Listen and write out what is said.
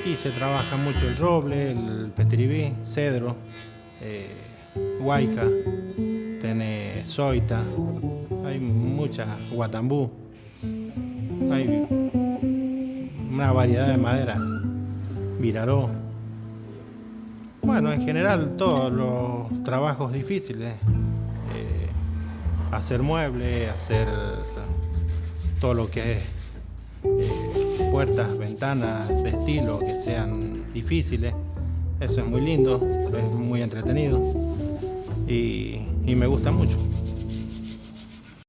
Y se trabaja mucho el roble, el petiribí, cedro, huayca, tiene soita, hay mucha guatambú, hay una variedad de madera, viraró. Bueno, en general todos los trabajos difíciles, hacer muebles, hacer todo lo que es puertas, ventanas de estilo que sean difíciles, eso es muy lindo, es muy entretenido y me gusta mucho.